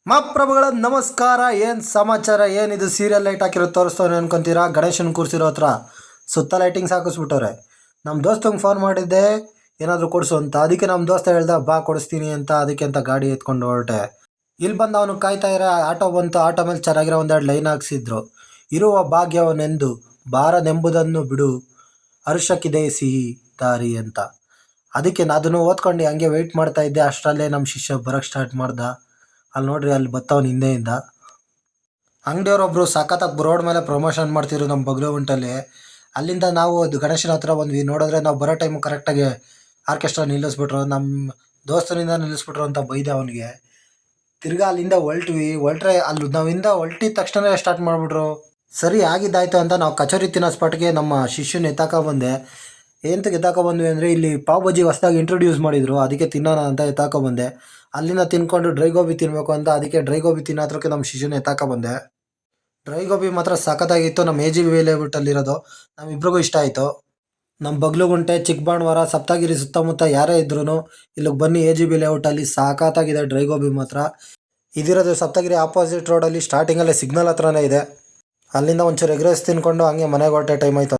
ಮಹಾಪ್ರಭುಗಳ ನಮಸ್ಕಾರ. ಏನು ಸಮಾಚಾರ, ಏನಿದು ಸೀರಿಯಲ್ ಲೈಟ್ ಹಾಕಿರೋ ತೋರಿಸ್ತವ್ರೆ ಅನ್ಕೊಂತೀರಾ? ಗಣೇಶನ ಕೂರಿಸಿರೋ ಹತ್ರ ಸುತ್ತ ಲೈಟಿಂಗ್ಸ್ ಹಾಕಿಸ್ಬಿಟ್ಟವ್ರೆ. ನಮ್ಮ ದೋಸ್ತಂಗೆ ಫೋನ್ ಮಾಡಿದ್ದೆ ಏನಾದರೂ ಕೊಡಿಸು ಅಂತ. ಅದಕ್ಕೆ ನಮ್ಮ ದೋಸ್ತ ಹೇಳ್ದ ಬಾ ಕೊಡಿಸ್ತೀನಿ ಅಂತ. ಅದಕ್ಕೆ ಅಂತ ಗಾಡಿ ಎತ್ಕೊಂಡು ಹೊರಟೆ. ಇಲ್ಲಿ ಬಂದು ಅವನು ಕಾಯ್ತಾ ಇರೋ ಆಟೋ ಬಂತು. ಆಟೋ ಮೇಲೆ ಚೆನ್ನಾಗಿರೋ ಒಂದೆರಡು ಲೈನ್ ಹಾಕ್ಸಿದ್ರು. ಇರುವ ಭಾಗ್ಯವನೆಂದು ಬಾರನೆಂಬುದನ್ನು ಬಿಡು, ಹರ್ಷಕ್ಕಿದೆ ಸಿಹಿ ದಾರಿ ಅಂತ. ಅದಕ್ಕೆ ಅದನ್ನು ಓದ್ಕೊಂಡು ಹಂಗೆ ವೆಯ್ಟ್ ಮಾಡ್ತಾ ಇದ್ದೆ. ಅಷ್ಟರಲ್ಲೇ ನಮ್ಮ ಶಿಷ್ಯ ಬರೋಕ್ಕೆ ಸ್ಟಾರ್ಟ್ ಮಾಡ್ದ. ಅಲ್ಲಿ ನೋಡ್ರಿ, ಅಲ್ಲಿ ಬತ್ತವನು ಹಿಂದೆಯಿಂದ. ಅಂಗಡಿಯವರೊಬ್ಬರು ಸಖತ್ತಾಗಿ ರೋಡ್ ಮೇಲೆ ಪ್ರಮೋಷನ್ ಮಾಡ್ತಿದ್ರು ನಮ್ಮ ಬಗ್ಲು ಉಂಟಲ್ಲಿ. ಅಲ್ಲಿಂದ ನಾವು ಅದು ಗಣೇಶನ ಹತ್ರ ಬಂದ್ವಿ. ನೋಡಿದ್ರೆ ನಾವು ಬರೋ ಟೈಮು ಕರೆಕ್ಟಾಗಿ ಆರ್ಕೆಸ್ಟ್ರಾ ನಿಲ್ಲಿಸ್ಬಿಟ್ರು. ನಮ್ಮ ದೋಸ್ತನಿಂದ ನಿಲ್ಲಿಸ್ಬಿಟ್ರು ಅಂತ ಬೈದೆ ಅವನಿಗೆ. ತಿರ್ಗಾ ಅಲ್ಲಿಂದ ಹೊರಟ್ರೆ ಅಲ್ಲಿ ನಾವಿಂದ ಹೊರಟಿದ ತಕ್ಷಣ ಸ್ಟಾರ್ಟ್ ಮಾಡಿಬಿಟ್ರು. ಸರಿ ಆಗಿದ್ದಾಯ್ತು ಅಂತ ನಾವು ಕಚೋರಿ ತಿನ್ನೋ ಸ್ಪಾಟ್ಗೆ ನಮ್ಮ ಶಿಷ್ಯನ ಬಂದೆ. ಎಂತಕ್ಕೆ ಬಂದ್ವಿ ಅಂದರೆ ಇಲ್ಲಿ ಪಾವ್ ಬಜ್ಜಿ ಹೊಸದಾಗಿ ಇಂಟ್ರೊಡ್ಯೂಸ್ ಮಾಡಿದರು. ಅದಕ್ಕೆ ತಿನ್ನೋಣ ಅಂತ ಬಂದೆ. ಅಲ್ಲಿಂದ ತಿನ್ಕೊಂಡು ಡ್ರೈ ಗೋಬಿ ತಿನ್ನಬೇಕು ಅಂತ. ಅದಕ್ಕೆ ಡ್ರೈ ಗೋಬಿ ತಿನ್ನೋತ್ರಕ್ಕೆ ನಮ್ಮ ಶಿಶುನ ಬಂದೆ. ಡ್ರೈ ಗೋಬಿ ಮಾತ್ರ ಸಖತ್ತಾಗಿತ್ತು. ನಮ್ಮ AGV ಲೇಔಟಲ್ಲಿರೋದು ನಮ್ಮಿಬ್ರಿಗೂ ಇಷ್ಟ ಆಯಿತು. ನಮ್ಮ ಬಗ್ಲುಗುಂಟೆ, ಚಿಕ್ಕಬಾಣವಾರ, ಸಪ್ತಗಿರಿ ಸುತ್ತಮುತ್ತ ಯಾರೇ ಇದ್ರೂ ಇಲ್ಲಿಗೆ ಬನ್ನಿ. AGV ಲೇಔಟಲ್ಲಿ ಸಖತ್ತಾಗಿದೆ ಡ್ರೈ ಗೋಬಿ ಮಾತ್ರ. ಇದಿರೋದು ಸಪ್ತಗಿರಿ ಆಪೋಸಿಟ್ ರೋಡಲ್ಲಿ, ಸ್ಟಾರ್ಟಿಂಗಲ್ಲೇ ಸಿಗ್ನಲ್ ಹತ್ರನೇ ಇದೆ. ಅಲ್ಲಿಂದ ಒಂಚೂರು ಎಗ್ ರೈಸ್ ತಿನ್ಕೊಂಡು ಹಂಗೆ ಮನೆಗೆ ಹೊರಟೆ. ಟೈಮ್ ಆಯಿತು.